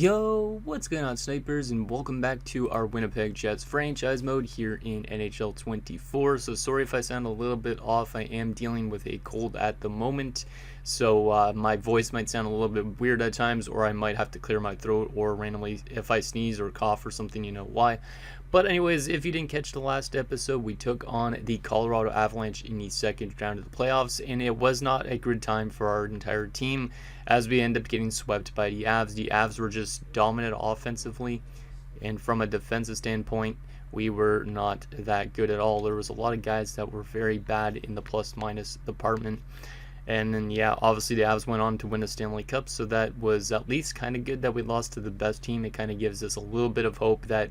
Yo, what's going on, snipers, and welcome back to our Winnipeg Jets franchise mode here in NHL 24. So sorry if I sound a little bit off. I am dealing with a cold at the moment, so my voice might sound a little bit weird at times, or I might have to clear my throat, or randomly if I sneeze or cough or something, you know why. But anyways, if you didn't catch the last episode, we took on the Colorado Avalanche in the second round of the playoffs, and it was not a good time for our entire team as we end up getting swept by the Avs. The Avs were just dominant offensively, and from a defensive standpoint, we were not that good at all. There was a lot of guys that were very bad in the plus-minus department. And then, yeah, obviously the Avs went on to win a Stanley Cup, so that was at least kind of good that we lost to the best team. It kind of gives us a little bit of hope that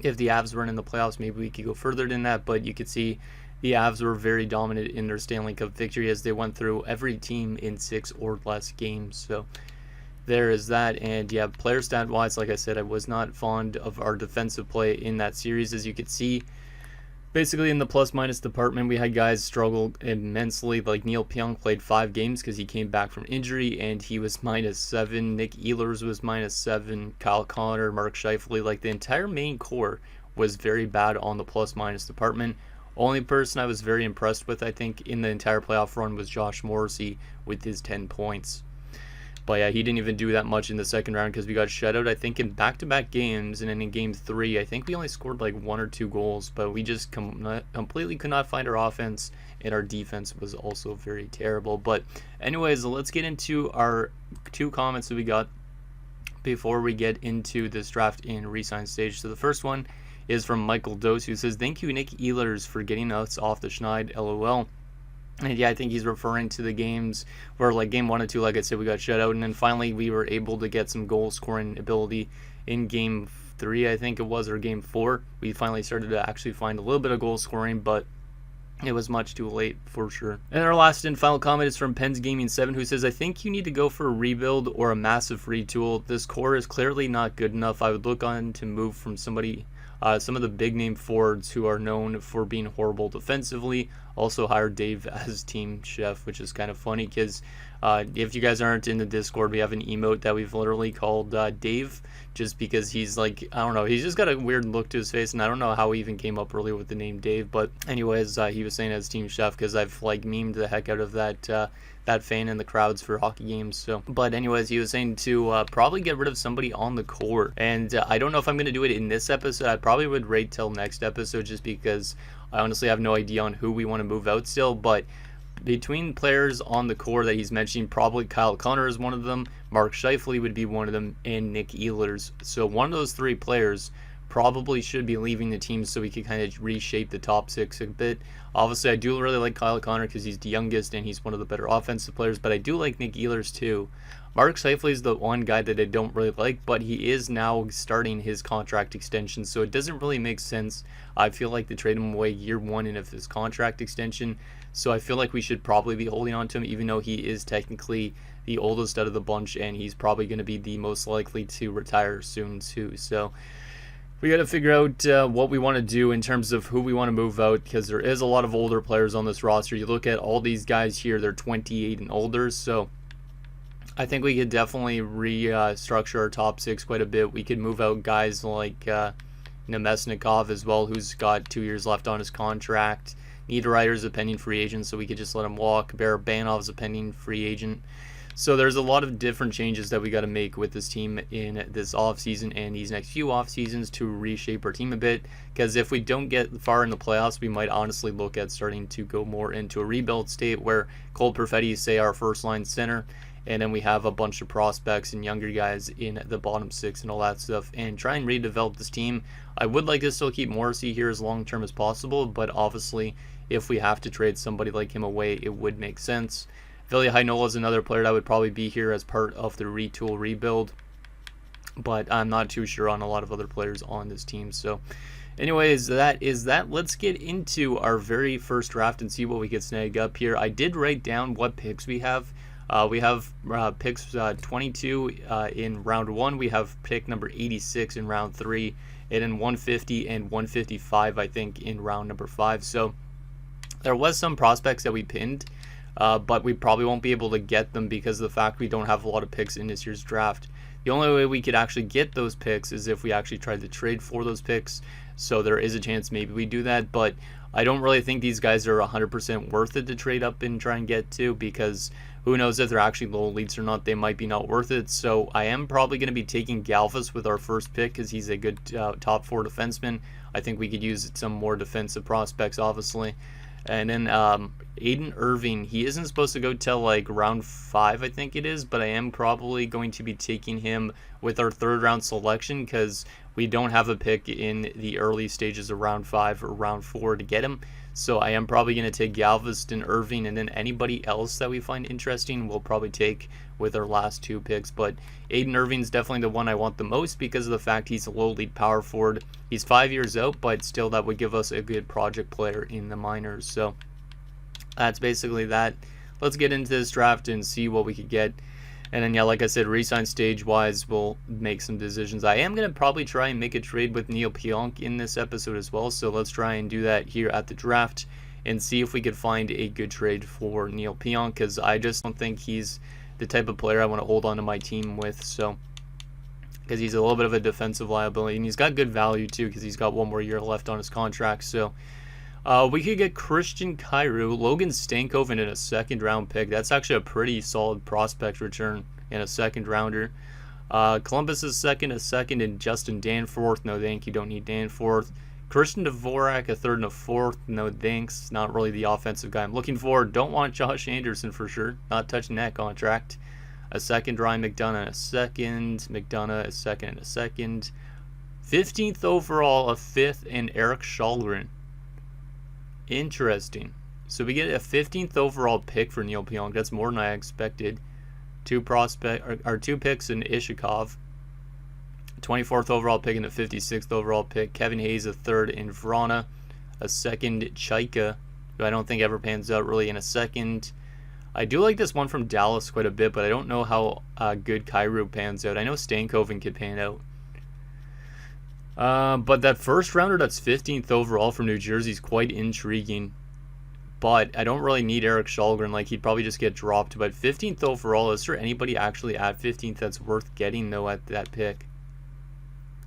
if the Avs weren't in the playoffs, maybe we could go further than that. But you could see the Avs were very dominant in their Stanley Cup victory as they went through every team in 6 or less games. So there is that. And yeah, player stat wise, like I said, I was not fond of our defensive play in that series. As you could see, basically in the plus minus department, we had guys struggle immensely. Like Neil Pionk played 5 games because he came back from injury and he was -7. Nick Ehlers was -7. Kyle Connor, Mark Scheifele, like the entire main core was very bad on the plus minus department. Only person I was very impressed with, I think, in the entire playoff run was Josh Morrissey with his 10 points. But yeah, he didn't even do that much in the second round because we got shut out, I think, in back-to-back games. And then in game 3, I think we only scored like 1 or 2 goals. But we just completely could not find our offense. And our defense was also very terrible. But anyways, let's get into our 2 comments that we got before we get into this draft in Resign Stage. So the first one is from Michael Dose, who says, "Thank you, Nick Ehlers, for getting us off the schneid, LOL." And yeah, I think he's referring to the games where, like, game 1 and 2, like I said, we got shut out. And then finally we were able to get some goal scoring ability in game 3, I think it was, or game 4. We finally started to actually find a little bit of goal scoring, but it was much too late for sure. And our last and final comment is from Pens Gaming 7, who says, "I think you need to go for a rebuild or a massive retool. This core is clearly not good enough. I would look on to move from some of the big name forwards who are known for being horrible defensively. Also hire Dave as team chef," which is kind of funny because if you guys aren't in the Discord, we have an emote that we've literally called Dave, just because he's like, I don't know, he's just got a weird look to his face, and I don't know how he even came up earlier with the name Dave. But anyways, he was saying as team chef because I've like memed the heck out of that fan in the crowds for hockey games. So, but anyways, he was saying to probably get rid of somebody on the core, and I don't know if I'm gonna do it in this episode. I probably would wait till next episode just because I honestly have no idea on who we want to move out still. But between players on the core that he's mentioning, probably Kyle Connor is one of them, Mark Scheifele would be one of them, and Nick Ehlers. So one of those 3 players probably should be leaving the team so we could kind of reshape the top 6 a bit. Obviously, I do really like Kyle Connor because he's the youngest and he's one of the better offensive players, but I do like Nick Ehlers too. Mark Scheifele is the one guy that I don't really like, but he is now starting his contract extension, so it doesn't really make sense. I feel like to trade him away year 1 of his contract extension, so I feel like we should probably be holding on to him, even though he is technically the oldest out of the bunch, and he's probably going to be the most likely to retire soon too. So we got to figure out what we want to do in terms of who we want to move out, because there is a lot of older players on this roster. You look at all these guys here, they're 28 and older, so I think we could definitely restructure our top 6 quite a bit. We could move out guys like Nemesnikov as well, who's got 2 years left on his contract. Niederreiter's a pending free agent, so we could just let him walk. Barabanov's a pending free agent. So there's a lot of different changes that we got to make with this team in this offseason and these next few off seasons to reshape our team a bit. Because if we don't get far in the playoffs, we might honestly look at starting to go more into a rebuild state where Cole Perfetti is, say, our first line center, and then we have a bunch of prospects and younger guys in the bottom 6 and all that stuff, and try and redevelop this team. I would like to still keep Morrissey here as long term as possible, but obviously if we have to trade somebody like him away, it would make sense. Vilja Heinola is another player that would probably be here as part of the retool rebuild, but I'm not too sure on a lot of other players on this team. So anyways, that is that. Let's get into our very first draft and see what we can snag up here. I did write down what picks we have. We have picks 22 in round 1. We have pick number 86 in round 3, and then 150 and 155, I think, in round number 5. So there was some prospects that we pinned, but we probably won't be able to get them because of the fact we don't have a lot of picks in this year's draft. The only way we could actually get those picks is if we actually tried to trade for those picks. So there is a chance maybe we do that, but I don't really think these guys are 100% worth it to trade up and try and get to, because who knows if they're actually low elites or not. They might be not worth it. So I am probably going to be taking Galvis with our first pick because he's a good top 4 defenseman. I think we could use some more defensive prospects, obviously. And then Aiden Irving, he isn't supposed to go till like round 5, I think it is, but I am probably going to be taking him with our 3rd round selection because we don't have a pick in the early stages of round 5 or round 4 to get him. So I am probably going to take Galveston, Irving, and then anybody else that we find interesting we'll probably take with our last 2 picks. But Aiden Irving's definitely the one I want the most because of the fact he's a low lead power forward. He's 5 years out, but still that would give us a good project player in the minors. So that's basically that. Let's get into this draft and see what we could get. And then, yeah, like I said, Resign Stage wise, we'll make some decisions. I am going to probably try and make a trade with Neil Pionk in this episode as well. So let's try and do that here at the draft and see if we could find a good trade for Neil Pionk, because I just don't think he's the type of player I want to hold on to my team with. So, because he's a little bit of a defensive liability, and he's got good value too because he's got 1 more year left on his contract. So we could get Christian Kyrou, Logan Stankoven in a 2nd round pick. That's actually a pretty solid prospect return in a 2nd rounder. Columbus is a 2nd, and Justin Danforth. No thank you, don't need Danforth. Christian Dvorak, a 3rd and a 4th. No thanks, not really the offensive guy I'm looking for. Don't want Josh Anderson for sure, not touching that contract. A 2nd, Ryan McDonough and a 2nd. McDonough a 2nd and a 2nd. 15th overall, a 5th, and Eric Shalgren. Interesting. So we get a 15th overall pick for Neil Pionk. That's more than I expected. 2 picks in Ishikov. 24th overall pick and a 56th overall pick. Kevin Hayes a 3rd in Vrana. A 2nd Chaika, who I don't think ever pans out really, in a 2nd. I do like this one from Dallas quite a bit, but I don't know how good Kyrou pans out. I know Stankoven could pan out. But that 1st rounder that's 15th overall from New Jersey is quite intriguing. But I don't really need Eric Shalgren. Like, he'd probably just get dropped. But 15th overall, is there anybody actually at 15th that's worth getting, though, at that pick?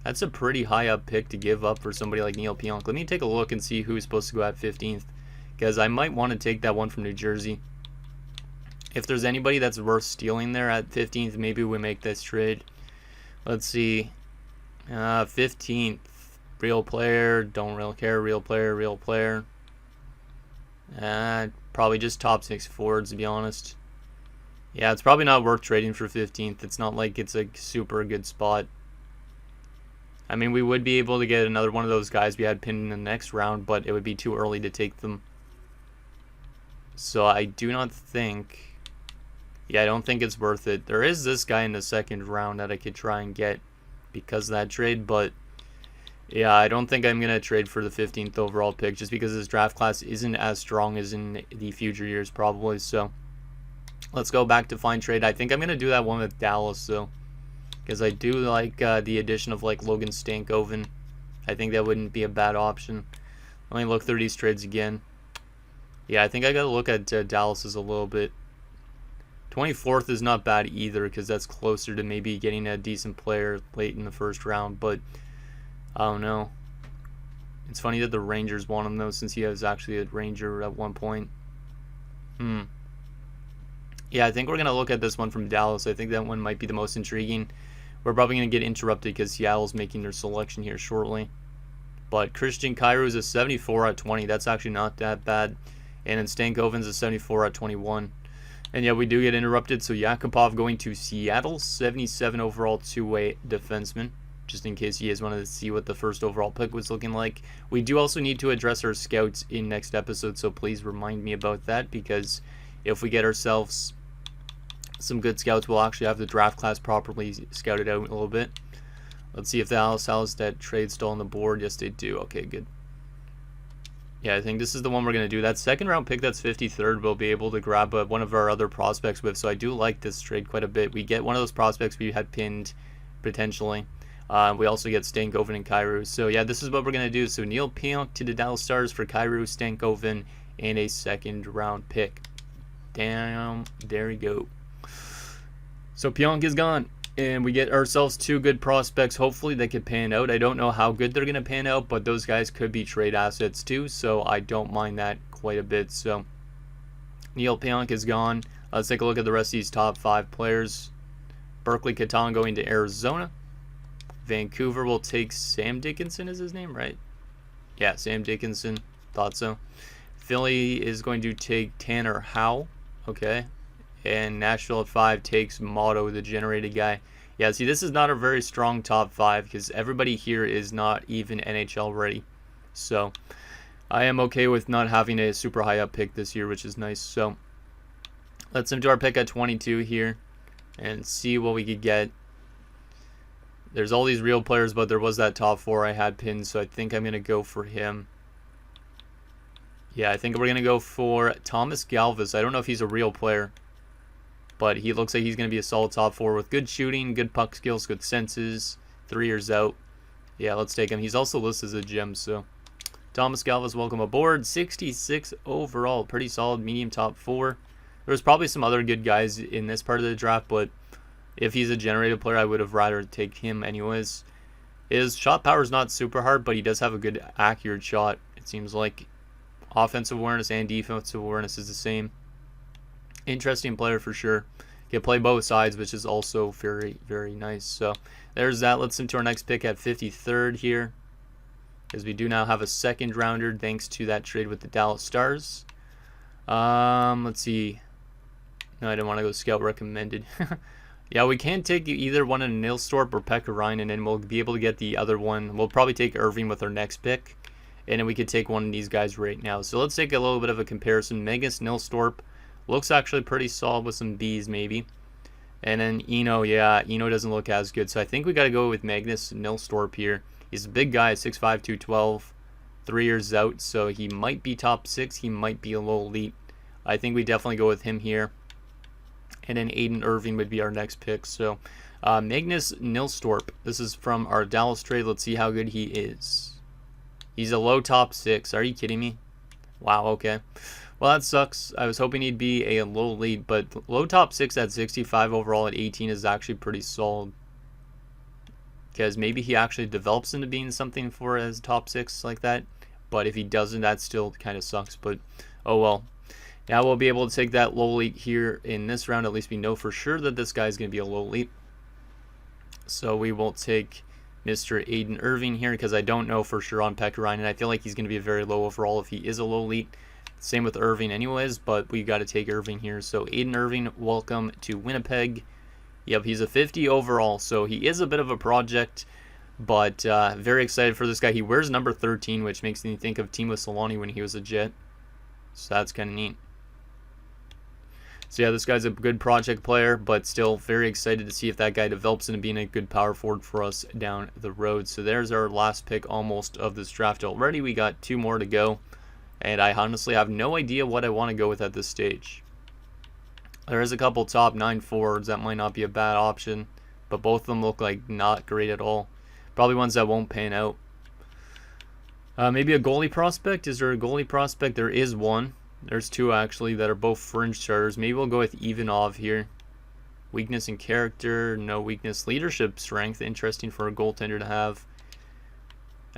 That's a pretty high up pick to give up for somebody like Neil Pionk. Let me take a look and see who's supposed to go at 15th. Because I might want to take that one from New Jersey. If there's anybody that's worth stealing there at 15th, maybe we make this trade. Let's see. 15th, real player, don't really care, real player. Probably just top 6 forwards, to be honest. Yeah, it's probably not worth trading for 15th. It's not like it's a super good spot. I mean, we would be able to get another one of those guys we had pinned in the next round, but it would be too early to take them. So I do not think... Yeah, I don't think it's worth it. There is this guy in the 2nd round that I could try and get because of that trade, but yeah, I don't think I'm going to trade for the 15th overall pick just because this draft class isn't as strong as in the future years probably. So let's go back to find trade. I think I'm going to do that one with Dallas though, because I do like the addition of like Logan Stankoven. I think that wouldn't be a bad option. Let me look through these trades again. Yeah, I think I got to look at Dallas's a little bit. 24th is not bad either because that's closer to maybe getting a decent player late in the 1st round, but I don't know. It's funny that the Rangers want him though, since he was actually a Ranger at one point. Yeah, I think we're going to look at this one from Dallas. I think that one might be the most intriguing. We're probably going to get interrupted because Seattle's making their selection here shortly. But Christian Kyrou is a 74 at 20. That's actually not that bad. And then Stankoven's a 74 at 21. And yeah, we do get interrupted. So Yakupov going to Seattle, 77 overall 2-way defenseman. Just in case you guys wanted to see what the 1st overall pick was looking like. We do also need to address our scouts in next episode. So please remind me about that, because if we get ourselves some good scouts, we'll actually have the draft class properly scouted out a little bit. Let's see if the Dallas has that trade still on the board. Yes, they do. Okay, good. Yeah, I think this is the one we're going to do. That 2nd round pick, that's 53rd, we'll be able to grab one of our other prospects with. So I do like this trade quite a bit. We get one of those prospects we had pinned, potentially. We also get Stankoven and Kyrou. So yeah, this is what we're going to do. So Neil Pionk to the Dallas Stars for Kyrou, Stankoven, and a 2nd round pick. Damn, there we go. So Pionk is gone. And we get ourselves 2 good prospects. Hopefully they could pan out. I don't know how good they're going to pan out, but those guys could be trade assets too, so I don't mind that quite a bit. So Neil Pionk is gone. Let's take a look at the rest of these top 5 players. Berkeley Catan going to Arizona. Vancouver will take Sam Dickinson, is his name, right? Yeah, Sam Dickinson. Thought so. Philly is going to take Tanner Howe. Okay. And Nashville at 5 takes Motto, the generated guy. Yeah, see, this is not a very strong top 5 because everybody here is not even NHL ready. So I am okay with not having a super high up pick this year, which is nice. So let's into our pick at 22 here and see what we could get. There's all these real players, but there was that top 4 I had pinned, so I think I'm going to go for him. Yeah, I think we're going to go for Thomas Galvis. I don't know if he's a real player, but he looks like he's going to be a solid top 4 with good shooting, good puck skills, good senses, 3 years out. Yeah, let's take him. He's also listed as a gem, so Thomas Galvis, welcome aboard. 66 overall, pretty solid, medium top 4. There's probably some other good guys in this part of the draft, but if he's a generated player, I would have rather take him anyways. His shot power is not super hard, but he does have a good accurate shot, it seems like. Offensive awareness and defensive awareness is the same. Interesting player for sure. Can play both sides, which is also very, very nice. So there's that. Let's into our next pick at 53rd here, because we do now have a second rounder thanks to that trade with the Dallas Stars. Let's see. No, I didn't want to go scout recommended. Yeah, we can take either one in Nilstorp or Pekka Ryan, and then we'll be able to get the other one. We'll probably take Irving with our next pick, and then we could take one of these guys right now. So let's take a little bit of a comparison. Megas Nilstorp looks actually pretty solid with some Bs maybe. And then Eno, yeah, Eno doesn't look as good. So I think we got to go with Magnus Nilstorp here. He's a big guy, 6'5", 212, 3 years out. So he might be top 6. He might be a low elite. I think we definitely go with him here. And then Aiden Irving would be our next pick. So Magnus Nilstorp, this is from our Dallas trade. Let's see how good he is. He's a low top 6. Are you kidding me? Wow, okay. Well, that sucks. I was hoping he'd be a low lead, but low top 6 at 65 overall at 18 is actually pretty solid. Because maybe he actually develops into being something for as top 6 like that. But if he doesn't, that still kind of sucks. But oh well. Now we'll be able to take that low elite here in this round. At least we know for sure that this guy is going to be a low elite. So we will take Mr. Aiden Irving here because I don't know for sure on Pekka Ryan. And I feel like he's going to be a very low overall if he is a low elite. Same with Irving anyways, but we got to take Irving here. So Aiden Irving, welcome to Winnipeg. Yep, he's a 50 overall, so he is a bit of a project, but very excited for this guy. He wears number 13, which makes me think of Timo Solani when he was a Jet. So that's kind of neat. So yeah, this guy's a good project player, but still very excited to see if that guy develops into being a good power forward for us down the road. So there's our last pick almost of this draft already. We got 2 more to go, and I honestly have no idea what I want to go with at this stage. There is a couple top 9 forwards that might not be a bad option, but both of them look like not great at all. Probably ones that won't pan out. Maybe a goalie prospect. Is there a goalie prospect? There is one. There's 2 actually that are both fringe starters. Maybe we'll go with Ivanov here. Weakness and character, no weakness. Leadership strength, interesting for a goaltender to have.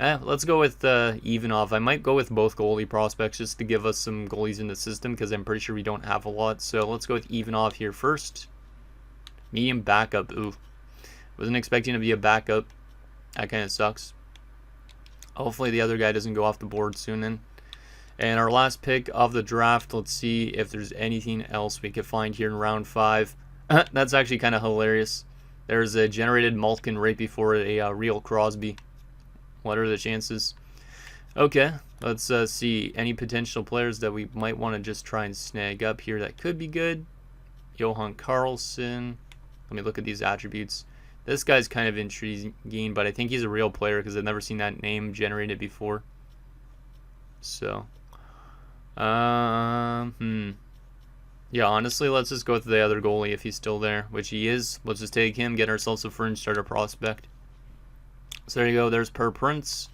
Let's go with Ivanov. I might go with both goalie prospects just to give us some goalies in the system because I'm pretty sure we don't have a lot. So let's go with Ivanov here first. Medium backup. Ooh. Wasn't expecting to be a backup. That kind of sucks. Hopefully the other guy doesn't go off the board soon then. And our last pick of the draft, let's see if there's anything else we could find here in round 5. That's actually kind of hilarious. There's a generated Malkin right before a real Crosby. What are the chances? Okay, let's see any potential players that we might want to just try and snag up here that could be good. Johan Carlson. Let me look at these attributes. This guy's kind of intriguing, but I think he's a real player because I've never seen that name generated before. So, yeah, honestly, let's just go with the other goalie if he's still there, which he is. Let's just take him, get ourselves a fringe starter prospect. So there you go. There's Per Prince.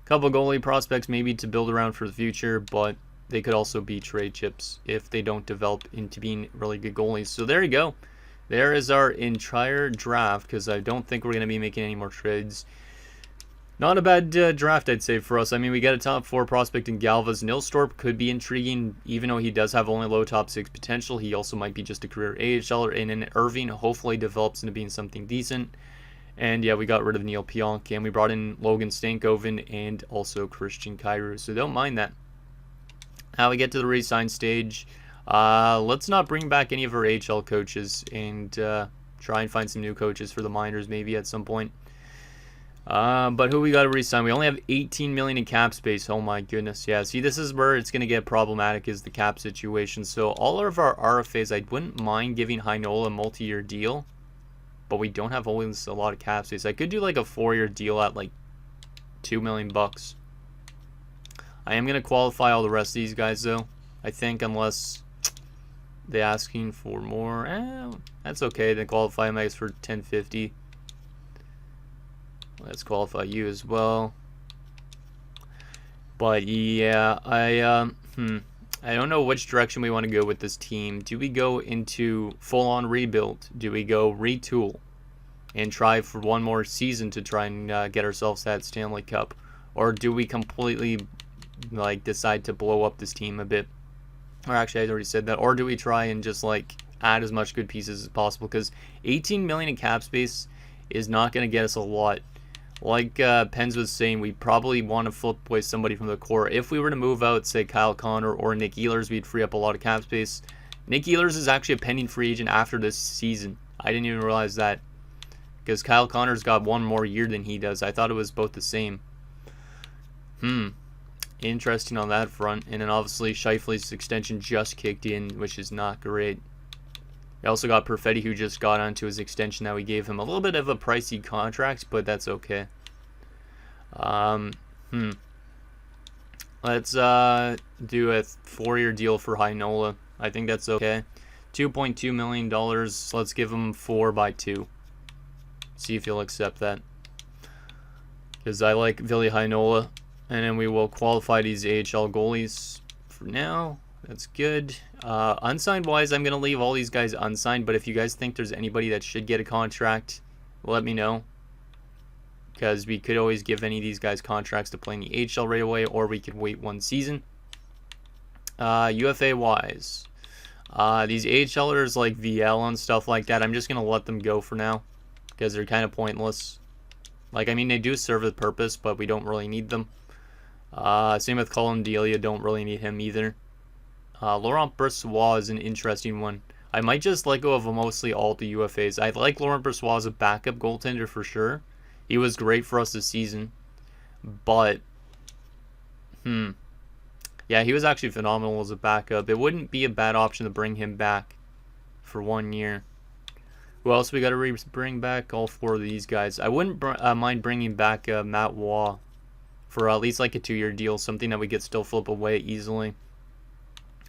A couple goalie prospects maybe to build around for the future, but they could also be trade chips if they don't develop into being really good goalies. So there you go. there is our entire draft, because I don't think we're going to be making any more trades. Not a bad draft, I'd say, for us. I mean, we got a top 4 prospect in Galvas. Nilstorp could be intriguing, even though he does have only low top 6 potential. He also might be just a career AHLer. And then Irving hopefully develops into being something decent. And yeah, we got rid of Neil Pionk, and we brought in Logan Stankoven and also Christian Kyrou. So don't mind that. Now we get to the resign stage. Let's not bring back any of our AHL coaches and try and find some new coaches for the minors maybe at some point. But who we got to resign? We only have 18 million in cap space. Oh my goodness. Yeah, see, this is where it's going to get problematic, is the cap situation. So all of our RFAs, I wouldn't mind giving Heinola a multi-year deal, but we don't have always a lot of cap space. I could do like a 4-year deal at like $2 million bucks. I am going to qualify all the rest of these guys though, I think, unless they're asking for more. That's okay. Then qualify them, I guess, for 1050. Let's qualify you as well. But yeah, I don't know which direction we want to go with this team. Do we go into full-on rebuild? Do we go retool and try for one more season to try and get ourselves that Stanley Cup? Or do we completely like decide to blow up this team a bit? Or actually, I already said that. Or do we try and just like add as much good pieces as possible? Because 18 million in cap space is not going to get us a lot. Like Pens was saying, we probably want to flip away somebody from the core. If we were to move out, say, Kyle Connor or Nick Ehlers, we'd free up a lot of cap space. Nick Ehlers is actually a pending free agent after this season. I didn't even realize that, because Kyle Connor's got one more year than he does. I thought it was both the same. Interesting on that front. And then obviously Scheifele's extension just kicked in, which is not great. We also got Perfetti, who just got onto his extension that we gave him. A little bit of a pricey contract, but that's okay. Let's do a 4-year deal for Heinola. I think that's okay. $2.2 million. Let's give him 4 by 2. See if he'll accept that, because I like Ville Heinola. And then we will qualify these AHL goalies for now. That's good. Unsigned wise, I'm going to leave all these guys unsigned, but if you guys think there's anybody that should get a contract, let me know, because we could always give any of these guys contracts to play in the AHL right away, or we could wait 1 season. UFA wise, these AHLers like VL and stuff like that, I'm just going to let them go for now, because they're kind of pointless. Like, I mean, they do serve a purpose, but we don't really need them. Same with Colin Delia, don't really need him either. Laurent Brossoit is an interesting one. I might just let go of mostly all the UFAs. I like Laurent Brossoit as a backup goaltender for sure. He was great for us this season. But, yeah, he was actually phenomenal as a backup. It wouldn't be a bad option to bring him back for 1 year. Who else we got to bring back? All 4 of these guys. I wouldn't mind bringing back Matt Waugh for at least like a 2-year deal. Something that we could still flip away easily.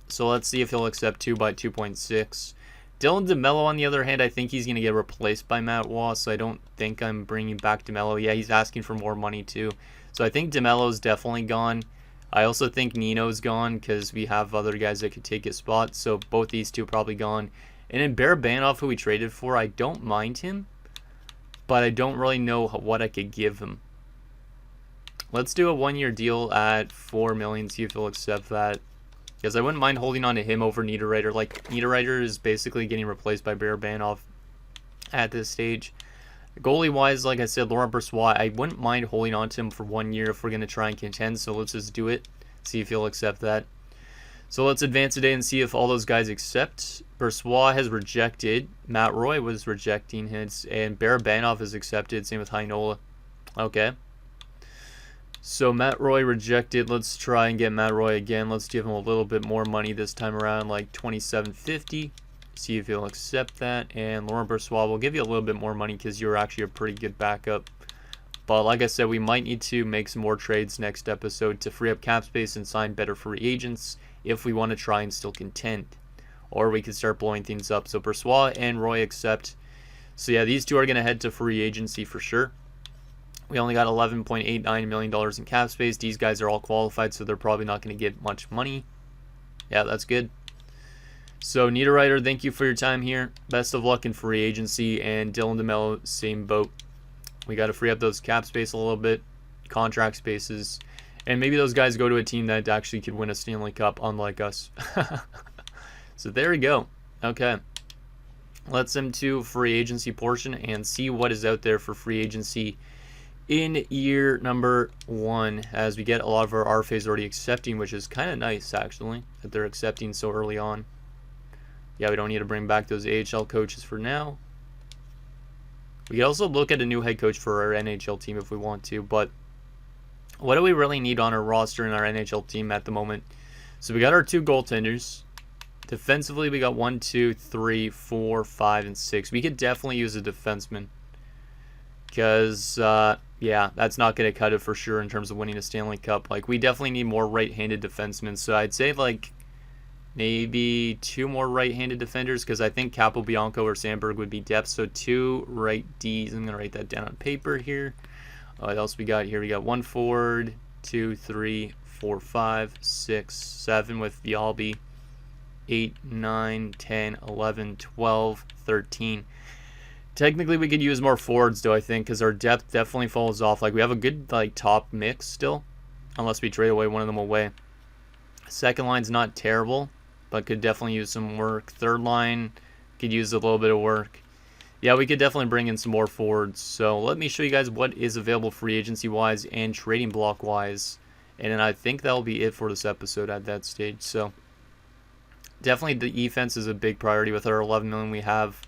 So let's see if he'll accept 2 by 2.6. Dylan DeMello, on the other hand, I think he's going to get replaced by Matt Waugh, so I don't think I'm bringing back DeMello. Yeah, he's asking for more money too. So I think DeMello's definitely gone. I also think Nino's gone, because we have other guys that could take his spot. So both these two probably gone. And then Barabanov, who we traded for, I don't mind him, but I don't really know what I could give him. Let's do a 1-year deal at $4 million, see if he'll accept that. Because I wouldn't mind holding on to him over Niederreiter. Like, Niederreiter is basically getting replaced by Barabanov at this stage. Goalie-wise, like I said, Laurent Brossoit, I wouldn't mind holding on to him for 1 year if we're going to try and contend. So let's just do it. See if he'll accept that. So let's advance today and see if all those guys accept. Brossoit has rejected. Matt Roy was rejecting his. And Barabanov has accepted. Same with Heinola. Okay. So Matt Roy rejected. Let's try and get Matt Roy again. Let's give him a little bit more money this time around, like $27.50. See if he'll accept that. And Laurent Brossoit will give you a little bit more money because you're actually a pretty good backup. But like I said, we might need to make some more trades next episode to free up cap space and sign better free agents if we want to try and still contend. Or we could start blowing things up. So Brossoit and Roy accept. So yeah, these two are going to head to free agency for sure. We only got $11.89 million in cap space. These guys are all qualified, so they're probably not going to get much money. Yeah, that's good. So Niederreiter, thank you for your time here. Best of luck in free agency. And Dylan DeMello, same boat. We got to free up those cap space a little bit, contract spaces, and maybe those guys go to a team that actually could win a Stanley Cup, unlike us. So there we go. Okay. Let's into free agency portion and see what is out there for free agency in year number 1, as we get a lot of our RFAs already accepting, which is kind of nice, actually, that they're accepting so early on. Yeah, we don't need to bring back those AHL coaches for now. We can also look at a new head coach for our NHL team if we want to, but what do we really need on our roster in our NHL team at the moment? So we got our 2 goaltenders. Defensively, we got 1, 2, 3, 4, 5, and 6. We could definitely use a defenseman because, yeah, that's not going to cut it for sure in terms of winning a Stanley Cup. Like, we definitely need more right-handed defensemen. So I'd say, like, maybe 2 more right-handed defenders because I think Capobianco or Sandberg would be depth. So 2 right Ds. I'm going to write that down on paper here. What else we got here? We got 1 forward, 2, 3, 4, 5, 6, 7 with Vialbi. 8, 9, 10, 11, 12, 13. Technically, we could use more forwards, though, I think, because our depth definitely falls off. Like, we have a good, like, top mix still, unless we trade away one of them away. Second line's not terrible, but could definitely use some work. Third line could use a little bit of work. Yeah, we could definitely bring in some more forwards. So let me show you guys what is available free agency-wise and trading block-wise. And then I think that'll be it for this episode at that stage. So definitely the defense is a big priority with our 11 million we have.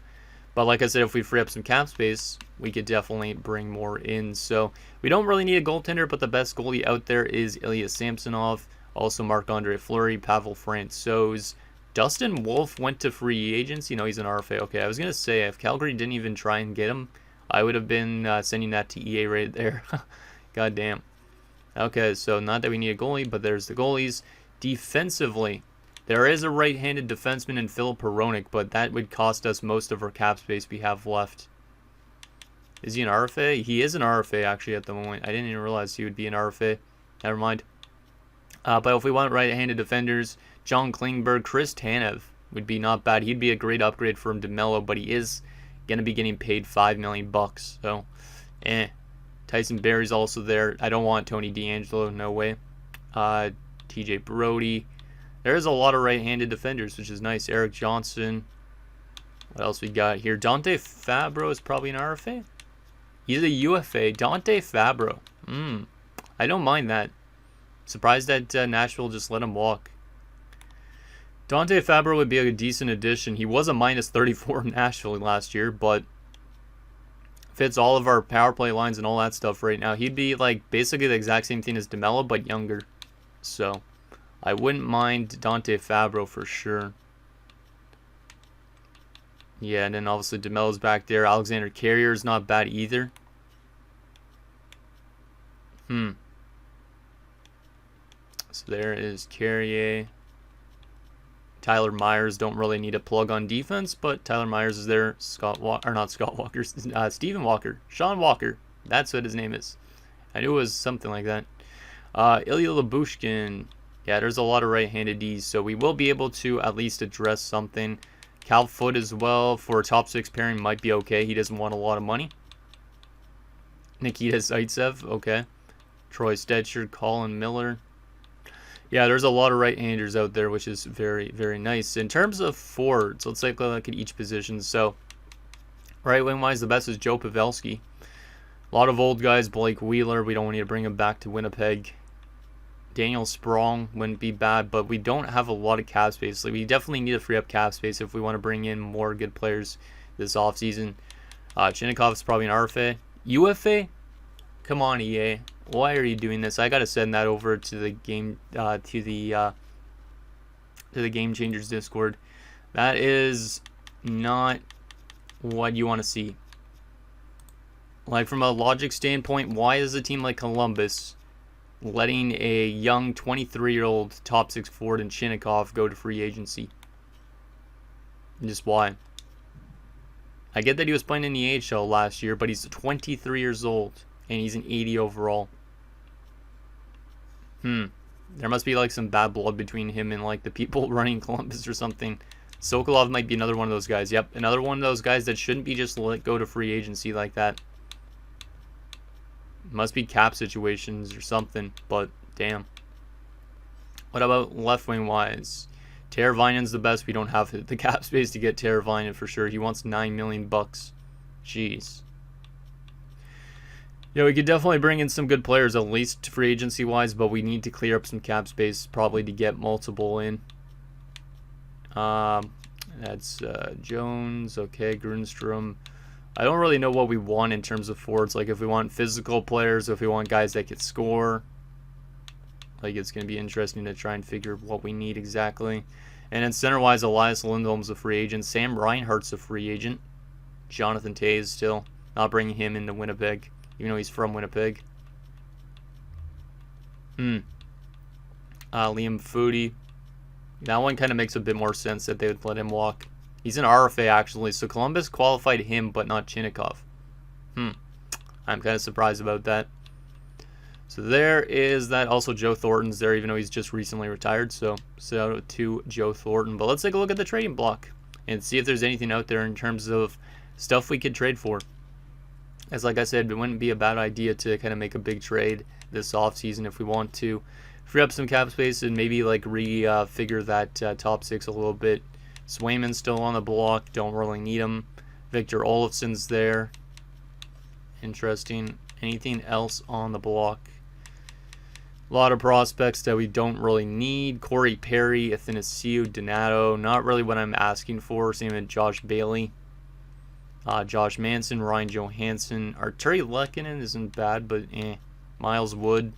But like I said, if we free up some cap space, we could definitely bring more in. So we don't really need a goaltender, but the best goalie out there is Ilya Samsonov. Also Marc-Andre Fleury, Pavel Francouz. Dustin Wolf went to free agency. No, he's an RFA. Okay, I was going to say, if Calgary didn't even try and get him, I would have been sending that to EA right there. God damn. Okay, so not that we need a goalie, but there's the goalies. Defensively, there is a right-handed defenseman in Filip Hronek, but that would cost us most of our cap space we have left. Is he an RFA? He is an RFA, actually, at the moment. I didn't even realize he would be an RFA. Never mind. But if we want right-handed defenders, John Klingberg, Chris Tanev would be not bad. He'd be a great upgrade from DeMello, but he is going to be getting paid $5 million. So, Tyson Barrie's also there. I don't want Tony DeAngelo, no way. TJ Brody. There's a lot of right-handed defenders, which is nice. Eric Johnson. What else we got here? Dante Fabro is probably an RFA. He's a UFA. Dante Fabro. I don't mind that. Surprised that Nashville just let him walk. Dante Fabro would be a decent addition. He was a minus 34 in Nashville last year, but fits all of our power play lines and all that stuff right now. He'd be like basically the exact same thing as DeMello, but younger. So I wouldn't mind Dante Fabro for sure. Yeah, and then obviously DeMello's back there. Alexander Carrier's not bad either. So there is Carrier. Tyler Myers, don't really need a plug on defense, but Tyler Myers is there. Sean Walker. That's what his name is. I knew it was something like that. Ilya Lyubushkin. Yeah, there's a lot of right-handed Ds, so we will be able to at least address something. Cal Foote as well for a top 6 pairing might be okay. He doesn't want a lot of money. Nikita Zaitsev, okay. Troy Stetcher, Colin Miller. Yeah, there's a lot of right-handers out there, which is very, very nice. In terms of forwards, let's take a look at each position. So, right wing-wise, the best is Joe Pavelski. A lot of old guys, Blake Wheeler. We don't need to bring him back to Winnipeg. Daniel Sprong wouldn't be bad, but we don't have a lot of cap space. Like, we definitely need to free up cap space if we want to bring in more good players this offseason. Chinnikov is probably an RFA. UFA? Come on, EA. Why are you doing this? I gotta send that over to the game to the Game Changers Discord. That is not what you want to see. Like, from a logic standpoint, why is a team like Columbus letting a young 23-year-old top 6 forward in Chinnikov go to free agency? Just why? I get that he was playing in the AHL last year, but he's 23 years old and he's an 80 overall. There must be like some bad blood between him and like the people running Columbus or something. Sokolov might be another one of those guys. Yep, another one of those guys that shouldn't be just let go to free agency like that. Must be cap situations or something, but damn. What about left wing wise? Teravainen's the best. We don't have the cap space to get Teravainen for sure. He wants $9 million bucks. Jeez. Yeah, we could definitely bring in some good players, at least free agency wise, but we need to clear up some cap space probably to get multiple in. That's Jones, okay, Grundstrom. I don't really know what we want in terms of forwards, like if we want physical players, if we want guys that can score. Like, it's going to be interesting to try and figure what we need exactly. And then center-wise, Elias Lindholm's a free agent. Sam Reinhart's a free agent. Jonathan Toews still. Not bringing him into Winnipeg, even though he's from Winnipeg. Liam Foudy. That one kind of makes a bit more sense that they would let him walk. He's an RFA, actually, so Columbus qualified him, but not Chinnikov. I'm kind of surprised about that. So there is that. Also, Joe Thornton's there, even though he's just recently retired. So shout out to Joe Thornton. But let's take a look at the trading block and see if there's anything out there in terms of stuff we could trade for. As like I said, it wouldn't be a bad idea to kind of make a big trade this offseason if we want to free up some cap space and maybe like figure that top six a little bit. Swayman's still on the block. Don't really need him. Victor Olofsson's there. Interesting. Anything else on the block? A lot of prospects that we don't really need. Corey Perry, Athanasiou, Donato. Not really what I'm asking for. Same with Josh Bailey. Josh Manson, Ryan Johansson. Arturi Lehkonen isn't bad, but Miles Wood.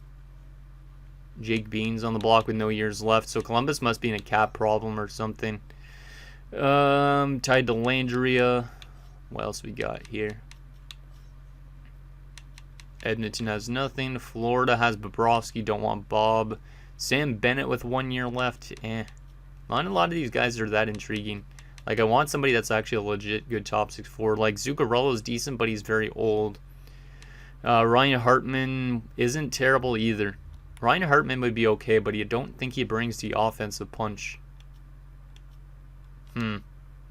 Jake Beans on the block with no years left. So Columbus must be in a cap problem or something. Tied to Landria. What else we got here? Edmonton has nothing. Florida has Bobrovsky. Don't want Bob. Sam Bennett with 1 year left. Not a lot of these guys are that intriguing. Like, I want somebody that's actually a legit good top six forward. Like, Zuccarello's decent, but he's very old. Ryan Hartman isn't terrible either. Ryan Hartman would be okay, but I don't think he brings the offensive punch.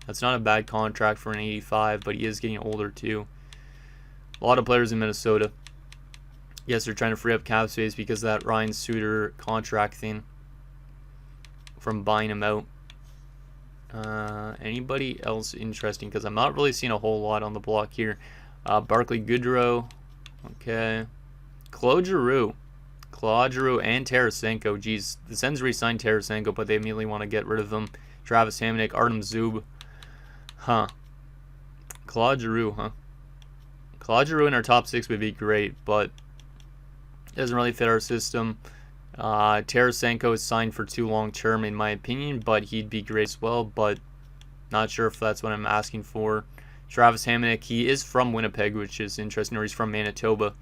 That's not a bad contract for an 85, but he is getting older too. A lot of players in Minnesota. Yes, they're trying to free up cap space because of that Ryan Suter contract thing from buying him out. Anybody else interesting? Because I'm not really seeing a whole lot on the block here. Barclay Goodrow. Okay. Claude Giroux and Tarasenko. Geez, the Sens re-signed Tarasenko, but they immediately want to get rid of him. Travis Hamonic, Artem Zub. Claude Giroux, Claude Giroux in our top six would be great, but it doesn't really fit our system. Tarasenko is signed for too long term, in my opinion, but he'd be great as well, but not sure if that's what I'm asking for. Travis Hamonic, he is from Winnipeg, which is interesting, or he's from Manitoba.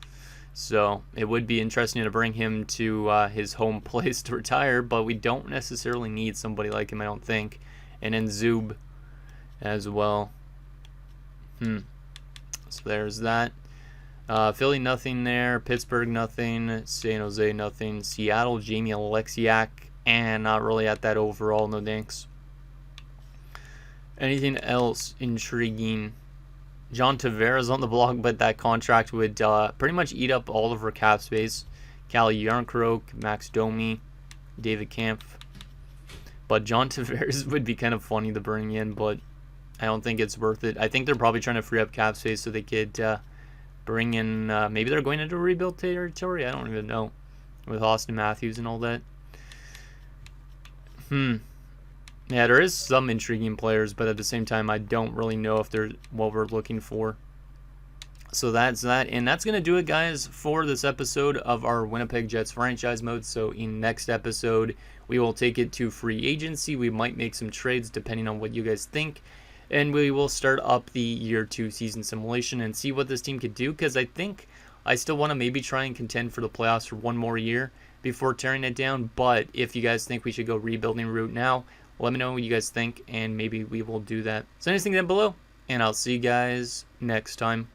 So it would be interesting to bring him to his home place to retire, but we don't necessarily need somebody like him, I don't think. And then Zub as well. So there's that. Philly, nothing there. Pittsburgh, nothing. San Jose, nothing. Seattle, Jamie Alexiak. And not really at that overall, no thanks. Anything else intriguing? John Tavares on the block, but that contract would pretty much eat up all of our cap space. Calle Jarnkrok, Max Domi, David Kampf. But John Tavares would be kind of funny to bring in, but I don't think it's worth it. I think they're probably trying to free up cap space so they could bring in, maybe they're going into rebuild territory. I don't even know. With Austin Matthews and all that. Yeah, there is some intriguing players, but at the same time, I don't really know if they're what we're looking for. So that's that, and that's going to do it, guys, for this episode of our Winnipeg Jets franchise mode. So in next episode, we will take it to free agency. We might make some trades depending on what you guys think, and we will start up the year 2 season simulation and see what this team could do, because I think I still want to maybe try and contend for the playoffs for one more year before tearing it down. But if you guys think we should go rebuilding route now, let me know what you guys think, and maybe we will do that. So anything down below, and I'll see you guys next time.